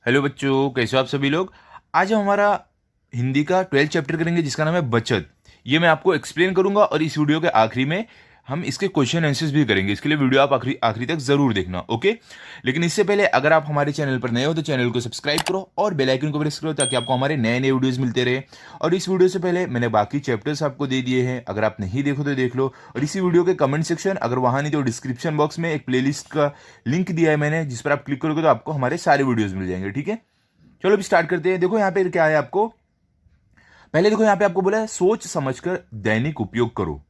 Hello बच्चों, कैसे हो आप सभी लोग। आज हम हमारा हिंदी का 12th चैप्टर करेंगे जिसका नाम है बचत। ये मैं आपको एक्सप्लेन करूंगा और इस वीडियो के आखिरी में हम इसके क्वेश्चन आंसर्स भी करेंगे। इसके लिए वीडियो आप आखिरी आखिरी तक जरूर देखना, ओके। लेकिन इससे पहले अगर आप हमारे चैनल पर नए हो तो चैनल को सब्सक्राइब करो और बेल आइकन को प्रेस करो ताकि आपको हमारे नए नए वीडियोस मिलते रहे। और इस वीडियो से पहले मैंने बाकी चैप्टर्स आपको दे दिए हैं, अगर आप नहीं देखो तो देख लो। और इसी वीडियो के कमेंट सेक्शन, अगर वहां नहीं तो डिस्क्रिप्शन बॉक्स में एक प्लेलिस्ट का लिंक दिया है मैंने, जिस पर आप क्लिक करोगे तो आपको हमारे सारे वीडियोस मिल जाएंगे, ठीक है। चलो अभी स्टार्ट करते हैं। देखो यहाँ पे क्या है आपको, पहले देखो यहाँ पे आपको बोला है सोच समझकर दैनिक उपयोग करो।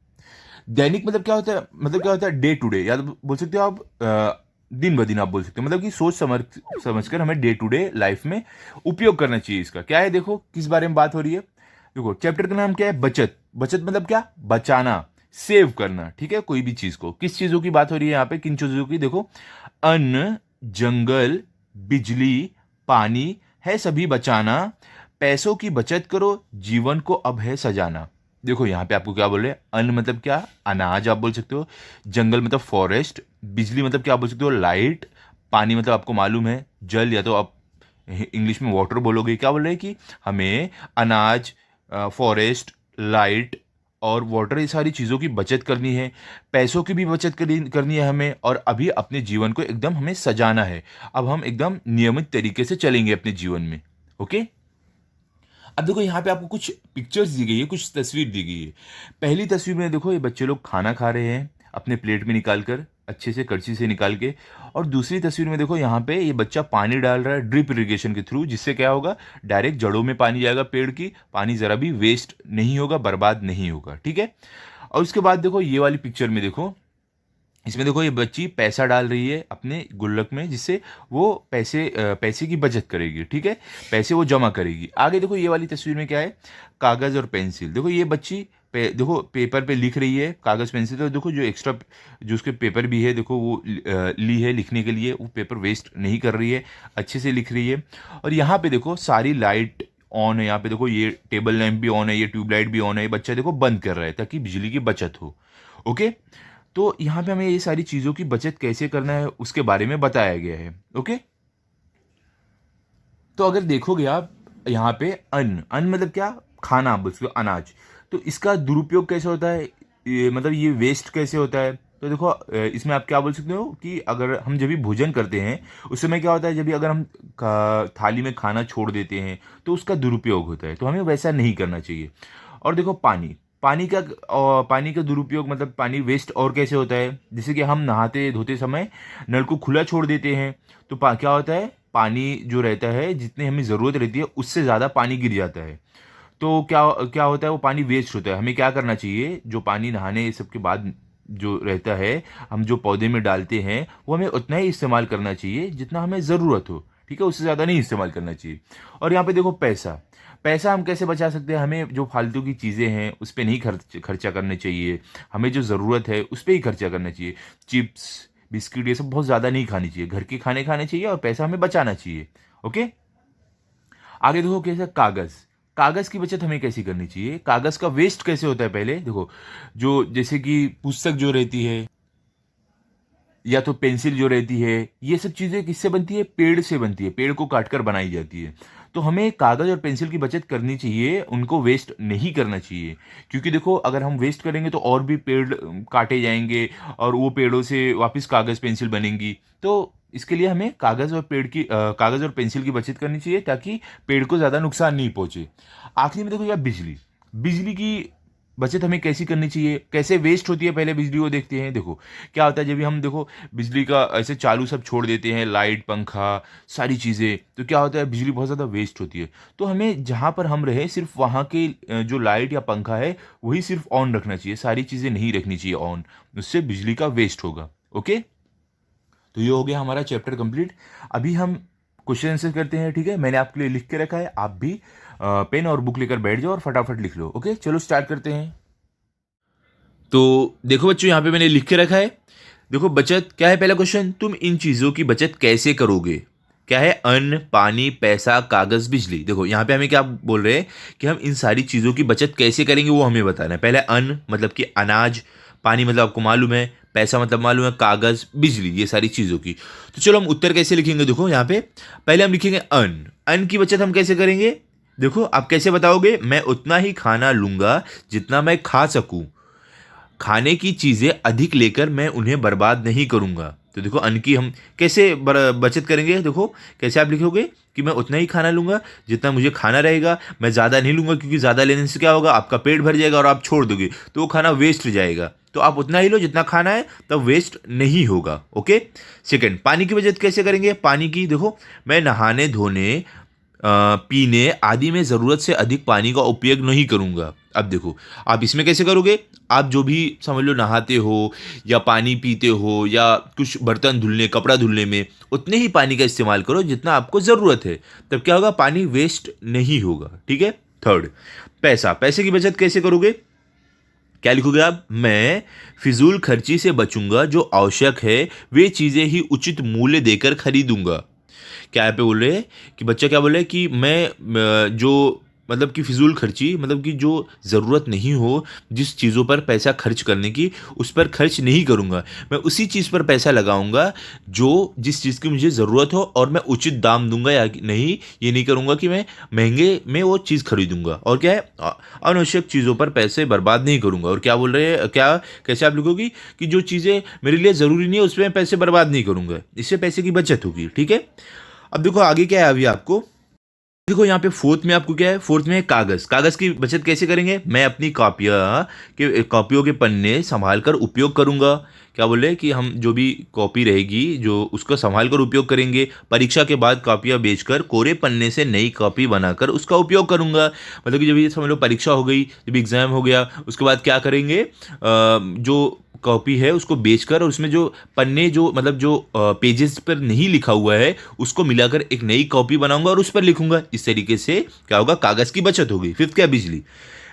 दैनिक मतलब क्या होता है, मतलब क्या होता है डे टू डे, या तो बोल सकते हो आप दिन ब दिन आप बोल सकते हो। मतलब कि सोच समझकर हमें डे टू डे लाइफ में उपयोग करना चाहिए। इसका क्या है, देखो किस बारे में बात हो रही है। देखो चैप्टर का नाम क्या है, बचत। बचत मतलब क्या, बचाना, सेव करना, ठीक है। कोई भी चीज को, किस चीजों की बात हो रही है यहाँ पे, किन चीजों की, देखो अन्न, जंगल, बिजली, पानी है सभी बचाना, पैसों की बचत करो, जीवन को अब है सजाना। देखो यहाँ पे आपको क्या बोल रहे हैं, अन्न मतलब क्या, अनाज आप बोल सकते हो, जंगल मतलब फॉरेस्ट, बिजली मतलब क्या आप बोल सकते हो, लाइट, पानी मतलब आपको मालूम है जल, या तो आप इंग्लिश में वाटर बोलोगे। क्या बोल रहे हैं कि हमें अनाज, फॉरेस्ट, लाइट और वाटर, ये सारी चीज़ों की बचत करनी है, पैसों की भी बचत करनी है हमें, और अभी अपने जीवन को एकदम हमें सजाना है। अब हम एकदम नियमित तरीके से चलेंगे अपने जीवन में, ओके। अब देखो यहाँ पे आपको कुछ पिक्चर्स दी गई है, कुछ तस्वीर दी गई है। पहली तस्वीर में देखो ये बच्चे लोग खाना खा रहे हैं अपने प्लेट में निकाल कर, अच्छे से कड़छी से निकाल के। और दूसरी तस्वीर में देखो यहाँ पे ये बच्चा पानी डाल रहा है ड्रिप इरिगेशन के थ्रू, जिससे क्या होगा, डायरेक्ट जड़ों में पानी जाएगा पेड़ की, पानी जरा भी वेस्ट नहीं होगा, बर्बाद नहीं होगा, ठीक है। और उसके बाद देखो ये वाली पिक्चर में देखो, इसमें देखो ये बच्ची पैसा डाल रही है अपने गुल्लक में, जिससे वो पैसे की बचत करेगी, ठीक है, पैसे वो जमा करेगी। आगे देखो ये वाली तस्वीर में क्या है, कागज़ और पेंसिल। देखो ये बच्ची देखो पेपर पे लिख रही है, कागज़ पेंसिल। तो देखो जो एक्स्ट्रा जो उसके पेपर भी है, देखो वो ली है लिखने के लिए, वो पेपर वेस्ट नहीं कर रही है, अच्छे से लिख रही है। और यहाँ पे देखो सारी लाइट ऑन है, यहाँ पे देखो ये टेबल लैंप भी ऑन है, ये ट्यूबलाइट भी ऑन है, ये बच्चा देखो बंद कर रहा है ताकि बिजली की बचत हो, ओके। तो यहाँ पे हमें ये सारी चीज़ों की बचत कैसे करना है उसके बारे में बताया गया है, ओके। तो अगर देखोगे आप यहाँ पे अन्न, अन्न मतलब क्या, खाना आप बोल सकते हो, अनाज। तो इसका दुरुपयोग कैसे होता है, मतलब ये वेस्ट कैसे होता है। तो देखो इसमें आप क्या बोल सकते हो कि अगर हम जब भी भोजन करते हैं उस समय क्या होता है, जब भी अगर हम थाली में खाना छोड़ देते हैं तो उसका दुरुपयोग होता है, तो हमें वैसा नहीं करना चाहिए। और देखो पानी, पानी का दुरुपयोग मतलब पानी वेस्ट और कैसे होता है, जैसे कि हम नहाते धोते समय नल को खुला छोड़ देते हैं, तो क्या होता है, पानी जो रहता है जितनी हमें ज़रूरत रहती है उससे ज़्यादा पानी गिर जाता है। तो क्या क्या होता है, वो पानी वेस्ट होता है। हमें क्या करना चाहिए, जो पानी नहाने ये सब के बाद जो रहता है, हम जो पौधे में डालते हैं वो हमें उतना ही इस्तेमाल करना चाहिए जितना हमें ज़रूरत हो, ठीक है, उससे ज़्यादा नहीं इस्तेमाल करना चाहिए। और यहाँ पे देखो पैसा, पैसा हम कैसे बचा सकते हैं, हमें जो फालतू की चीज़ें हैं उस पर नहीं खर्चा करने चाहिए, हमें जो ज़रूरत है उस पर ही खर्चा करना चाहिए। चिप्स, बिस्किट, ये सब बहुत ज़्यादा नहीं खानी चाहिए, घर के खाने खाने चाहिए और पैसा हमें बचाना चाहिए, ओके। आगे देखो कैसे, कागज़, कागज़ की बचत हमें कैसी करनी चाहिए, कागज़ का वेस्ट कैसे होता है, पहले देखो जो जैसे कि पुस्तक जो रहती है या तो पेंसिल जो रहती है, ये सब चीज़ें किससे बनती है, पेड़ से बनती है, पेड़ को काटकर बनाई जाती है। तो हमें कागज़ और पेंसिल की बचत करनी चाहिए, उनको वेस्ट नहीं करना चाहिए। क्योंकि देखो अगर हम वेस्ट करेंगे तो और भी पेड़ काटे जाएंगे और वो पेड़ों से वापस कागज़ पेंसिल बनेंगी। तो इसके लिए हमें कागज़ और पेंसिल की बचत करनी चाहिए ताकि पेड़ को ज़्यादा नुकसान नहीं पहुंचे। आखिरी में देखो यार बिजली, बिजली की बचत हमें कैसी करनी चाहिए, कैसे वेस्ट होती है, पहले बिजली को देखते हैं। देखो क्या होता है, जब भी हम देखो बिजली का ऐसे चालू सब छोड़ देते हैं, लाइट, पंखा, सारी चीज़ें, तो क्या होता है, बिजली बहुत ज़्यादा वेस्ट होती है। तो हमें जहाँ पर हम रहे सिर्फ वहाँ के जो लाइट या पंखा है वही सिर्फ ऑन रखना चाहिए, सारी चीज़ें नहीं रखनी चाहिए ऑन, उससे बिजली का वेस्ट होगा, ओके। तो ये हो गया हमारा चैप्टर कंप्लीट। अभी हम क्वेश्चन आंसर करते हैं, ठीक है। मैंने आपके लिए लिख के रखा है, आप भी पेन और बुक लेकर बैठ जाओ और फटाफट लिख लो, ओके। चलो स्टार्ट करते हैं। तो देखो बच्चों यहाँ पे मैंने लिख के रखा है, देखो बचत क्या है, पहला क्वेश्चन, तुम इन चीज़ों की बचत कैसे करोगे। क्या है, अन्न, पानी, पैसा, कागज़, बिजली। देखो यहाँ पे हमें क्या बोल रहे हैं कि हम इन सारी चीज़ों की बचत कैसे करेंगे वो हमें बताना है। पहले अन्न मतलब कि अनाज, पानी मतलब आपको मालूम है, पैसा मतलब मालूम है, कागज़, बिजली, ये सारी चीज़ों की। तो चलो हम उत्तर कैसे लिखेंगे, देखो यहाँ पे पहले हम लिखेंगे अन्न। अन्न की बचत हम कैसे करेंगे, देखो आप कैसे बताओगे, मैं उतना ही खाना लूँगा जितना मैं खा सकूँ। खाने की चीज़ें अधिक लेकर मैं उन्हें बर्बाद नहीं करूँगा। तो देखो अन्न की हम कैसे बचत करेंगे, देखो कैसे आप लिखोगे कि मैं उतना ही खाना लूँगा जितना मुझे खाना रहेगा, मैं ज़्यादा नहीं लूँगा, क्योंकि ज़्यादा लेने से क्या होगा, आपका पेट भर जाएगा और आप छोड़ दोगे तो वो खाना वेस्ट जाएगा। तो आप उतना ही लो जितना खाना है, तब वेस्ट नहीं होगा। ओके। सेकंड, पानी की बचत कैसे करेंगे, पानी की देखो, मैं नहाने धोने पीने आदि में ज़रूरत से अधिक पानी का उपयोग नहीं करूँगा। अब देखो आप इसमें कैसे करोगे, आप जो भी समझ लो नहाते हो या पानी पीते हो या कुछ बर्तन धुलने, कपड़ा धुलने में उतने ही पानी का इस्तेमाल करो जितना आपको ज़रूरत है, तब क्या होगा, पानी वेस्ट नहीं होगा। ठीक है। थर्ड, पैसा, पैसे की बचत कैसे करोगे, क्या लिखोगे आप, मैं फिजूल खर्ची से बचूंगा, जो आवश्यक है वे चीज़ें ही उचित मूल्य देकर खरीदूंगा। क्या यहाँ पे बोल रहे हैं कि बच्चा क्या बोल रहा है कि मैं जो मतलब कि फिजूल खर्ची मतलब कि जो ज़रूरत नहीं हो, जिस चीज़ों पर पैसा खर्च करने की, उस पर खर्च नहीं करूँगा। मैं उसी चीज़ पर पैसा लगाऊंगा जो जिस चीज़ की मुझे ज़रूरत हो, और मैं उचित दाम दूंगा या नहीं, ये नहीं करूँगा कि मैं महंगे में वो चीज़ खरीदूंगा। और क्या है, अनावश्यक चीज़ों पर पैसे बर्बाद नहीं करूँगा। और क्या बोल रहे हैं, क्या कैसे आप लिखोगी कि जो चीज़ें मेरे लिए ज़रूरी नहीं है उसमें पैसे बर्बाद नहीं करूँगा, इससे पैसे की बचत होगी। ठीक है। अब देखो आगे क्या है, अभी आपको देखो यहाँ पे फोर्थ में आपको क्या है, फोर्थ में है कागज। कागज की बचत कैसे करेंगे, मैं अपनी कॉपियों के पन्ने संभाल कर उपयोग करूंगा। क्या बोले कि हम जो भी कॉपी रहेगी जो उसको संभाल कर उपयोग करेंगे। परीक्षा के बाद कॉपियाँ बेचकर कोरे पन्ने से नई कॉपी बनाकर उसका उपयोग करूंगा। मतलब कि जब ये समझ लो परीक्षा हो गई, जब एग्जाम हो गया, उसके बाद क्या करेंगे, जो कॉपी है उसको बेचकर और उसमें जो पन्ने जो मतलब जो पेजेस पर नहीं लिखा हुआ है उसको मिलाकर एक नई कॉपी बनाऊंगा और उस पर लिखूंगा। इस तरीके से क्या होगा, कागज की बचत होगी। फिफ्थ क्या, बिजली।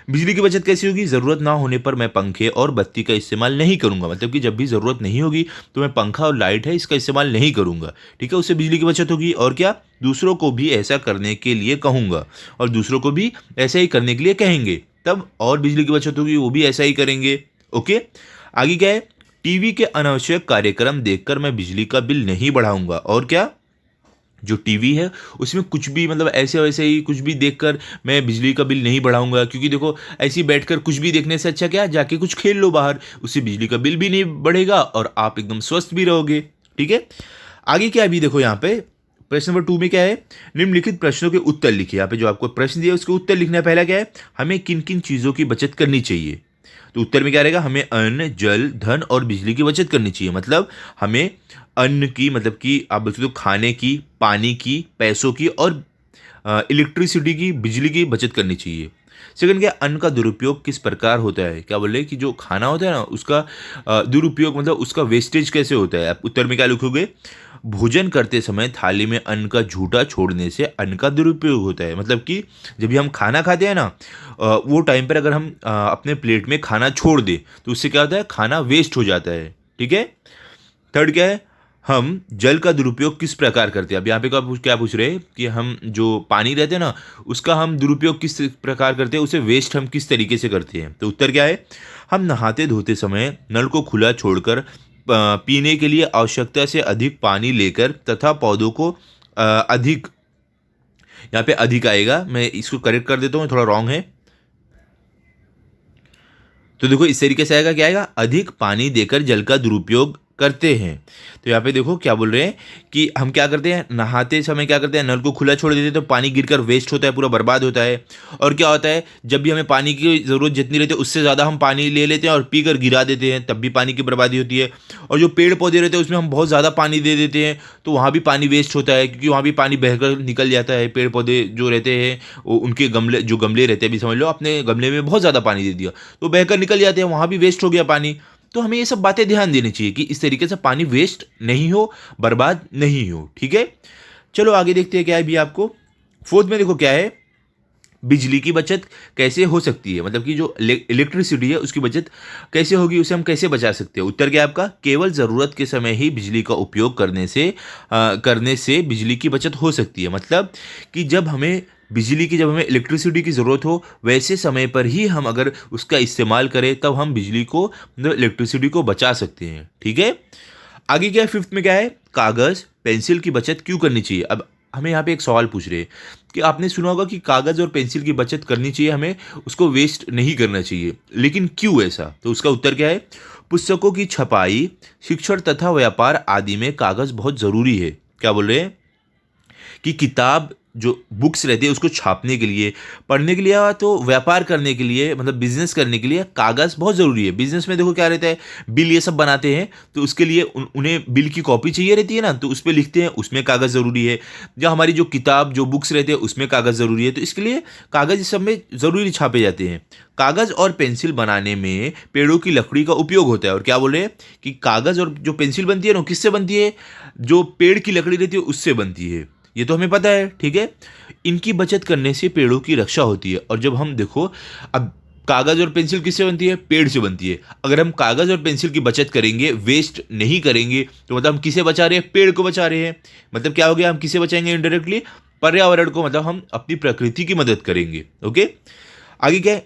बिजली की बचत कैसी होगी, ज़रूरत ना होने पर मैं पंखे और बत्ती का इस्तेमाल नहीं करूंगा। मतलब कि जब भी ज़रूरत नहीं होगी तो मैं पंखा और लाइट है इसका इस्तेमाल नहीं करूंगा। ठीक है, उससे बिजली की बचत होगी। और क्या, दूसरों को भी ऐसा करने के लिए कहूँगा और दूसरों को भी ऐसा ही करने के लिए कहेंगे, तब और बिजली की बचत होगी, वो भी ऐसा ही करेंगे। ओके। आगे क्या है, टीवी के अनावश्यक कार्यक्रम देखकर मैं बिजली का बिल नहीं बढ़ाऊंगा। और क्या, जो टीवी है उसमें कुछ भी मतलब ऐसे वैसे ही कुछ भी देखकर मैं बिजली का बिल नहीं बढ़ाऊंगा, क्योंकि देखो ऐसे ही बैठकर कुछ भी देखने से अच्छा क्या, जाके कुछ खेल लो बाहर, उससे बिजली का बिल भी नहीं बढ़ेगा और आप एकदम स्वस्थ भी रहोगे। ठीक है। आगे क्या है, अभी देखो यहाँ पे प्रश्न नंबर 2 में क्या है, निम्नलिखित प्रश्नों के उत्तर लिखिए। यहाँ पे जो आपको प्रश्न दिया उसके उत्तर लिखना है। पहला क्या है, हमें किन किन चीज़ों की बचत करनी चाहिए। तो उत्तर में क्या रहेगा, हमें अन्न, जल, धन और बिजली की बचत करनी चाहिए। मतलब हमें अन्न की मतलब कि आप बोलते हो खाने की, पानी की, पैसों की और इलेक्ट्रिसिटी की, बिजली की बचत करनी चाहिए। सेकंड क्या, अन्न का दुरुपयोग किस प्रकार होता है। क्या बोले कि जो खाना होता है ना उसका दुरुपयोग मतलब उसका वेस्टेज कैसे होता है। आप उत्तर में क्या लिखोगे, भोजन करते समय थाली में अन्न का झूठा छोड़ने से अन्न का दुरुपयोग होता है। मतलब कि जब भी हम खाना खाते हैं ना वो टाइम पर अगर हम अपने प्लेट में खाना छोड़ दें तो उससे क्या होता है, खाना वेस्ट हो जाता है। ठीक है। थर्ड क्या है, हम जल का दुरुपयोग किस प्रकार करते हैं। अब यहाँ पे क्या पूछ रहे हैं कि हम जो पानी रहते हैं ना उसका हम दुरुपयोग किस प्रकार करते हैं, उसे वेस्ट हम किस तरीके से करते हैं। तो उत्तर क्या है, हम नहाते धोते समय नल को खुला छोड़कर पीने के लिए आवश्यकता से अधिक पानी लेकर तथा पौधों को अधिक, यहाँ पे अधिक आएगा, मैं इसको करेक्ट कर देता हूँ, थोड़ा रॉन्ग है। तो देखो इस तरीके से आएगा, क्या आएगा, अधिक पानी देकर जल का दुरुपयोग करते हैं। तो यहाँ पे देखो क्या बोल रहे हैं कि हम क्या करते हैं, नहाते समय क्या करते हैं, नल को खुला छोड़ देते हैं तो पानी गिरकर वेस्ट होता है, पूरा बर्बाद होता है। और क्या होता है, जब भी हमें पानी की ज़रूरत जितनी रहती है उससे ज़्यादा हम पानी ले लेते हैं और पी कर गिरा देते हैं, तब भी पानी की बर्बादी होती है। और जो पेड़ पौधे रहते हैं उसमें हम बहुत ज़्यादा पानी दे देते हैं तो वहाँ भी पानी वेस्ट होता है, क्योंकि वहाँ भी पानी बहकर निकल जाता है। पेड़ पौधे जो रहते हैं उनके गमले जो गमले रहते हैं, अभी समझ लो आपने गमले में बहुत ज़्यादा पानी दे दिया तो बहकर निकल जाते हैं, वहाँ भी वेस्ट हो गया पानी। तो हमें ये सब बातें ध्यान देनी चाहिए कि इस तरीके से पानी वेस्ट नहीं हो, बर्बाद नहीं हो। ठीक है। चलो आगे देखते हैं क्या है भी आपको। फोर्थ में देखो क्या है, बिजली की बचत कैसे हो सकती है, मतलब कि जो इलेक्ट्रिसिटी है उसकी बचत कैसे होगी, उसे हम कैसे बचा सकते हैं। उत्तर क्या है आपका, केवल ज़रूरत के समय ही बिजली का उपयोग करने से बिजली की बचत हो सकती है। मतलब कि जब हमें बिजली की जब हमें इलेक्ट्रिसिटी की ज़रूरत हो वैसे समय पर ही हम अगर उसका इस्तेमाल करें तब हम बिजली को मतलब इलेक्ट्रिसिटी को बचा सकते हैं। ठीक है, आगे क्या है, फिफ्थ में क्या है, कागज़ पेंसिल की बचत क्यों करनी चाहिए। अब हमें यहाँ पे एक सवाल पूछ रहे हैं कि आपने सुना होगा कि कागज़ और पेंसिल की बचत करनी चाहिए, हमें उसको वेस्ट नहीं करना चाहिए, लेकिन क्यों ऐसा। तो उसका उत्तर क्या है, पुस्तकों की छपाई, शिक्षण तथा व्यापार आदि में कागज़ बहुत ज़रूरी है। क्या बोल रहे हैं कि किताब जो बुक्स रहती है उसको छापने के लिए, पढ़ने के लिए, या तो व्यापार करने के लिए मतलब बिजनेस करने के लिए कागज़ बहुत ज़रूरी है। बिजनेस में देखो क्या रहता है, बिल ये सब बनाते हैं तो उसके लिए उन्हें बिल की कॉपी चाहिए रहती है ना, तो उस पर लिखते हैं, उसमें कागज़ ज़रूरी है। या हमारी जो किताब जो बुक्स रहते हैं उसमें कागज़ ज़रूरी है, तो इसके लिए कागज़ इस सब में ज़रूरी छापे जाते हैं। कागज़ और पेंसिल बनाने में पेड़ों की लकड़ी का उपयोग होता है। और क्या बोल रहे हैं कि कागज़ और जो पेंसिल बनती है ना किससे बनती है, जो पेड़ की लकड़ी रहती है उससे बनती है, ये तो हमें पता है। ठीक है, इनकी बचत करने से पेड़ों की रक्षा होती है। और जब हम देखो, अब कागज़ और पेंसिल किससे बनती है, पेड़ से बनती है। अगर हम कागज़ और पेंसिल की बचत करेंगे, वेस्ट नहीं करेंगे, तो मतलब हम किसे बचा रहे हैं, पेड़ को बचा रहे हैं। मतलब क्या हो गया, हम किसे बचाएंगे इनडायरेक्टली, पर्यावरण को, मतलब हम अपनी प्रकृति की मदद करेंगे। ओके, आगे क्या है,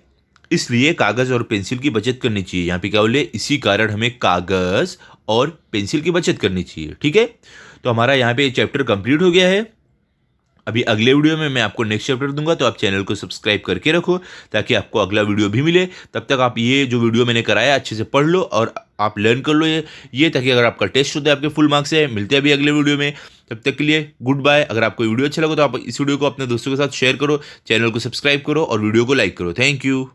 इसलिए कागज़ और पेंसिल की बचत करनी चाहिए। यहाँ पे क्या बोले, इसी कारण हमें कागज़ और पेंसिल की बचत करनी चाहिए। ठीक है, तो हमारा यहाँ पे चैप्टर कंप्लीट हो गया है। अभी अगले वीडियो में मैं आपको नेक्स्ट चैप्टर दूंगा, तो आप चैनल को सब्सक्राइब करके रखो ताकि आपको अगला वीडियो भी मिले। तब तक आप ये जो वीडियो मैंने कराया अच्छे से पढ़ लो और आप लर्न कर लो ये ताकि अगर आपका टेस्ट होता है आपके फुल मार्क्स है। मिलते हैं अभी अगले वीडियो में, तब तक के लिए गुड बाय। अगर आपको वीडियो अच्छा लगा तो आप इस वीडियो को अपने दोस्तों के साथ शेयर करो, चैनल को सब्सक्राइब करो और वीडियो को लाइक करो। Thank you.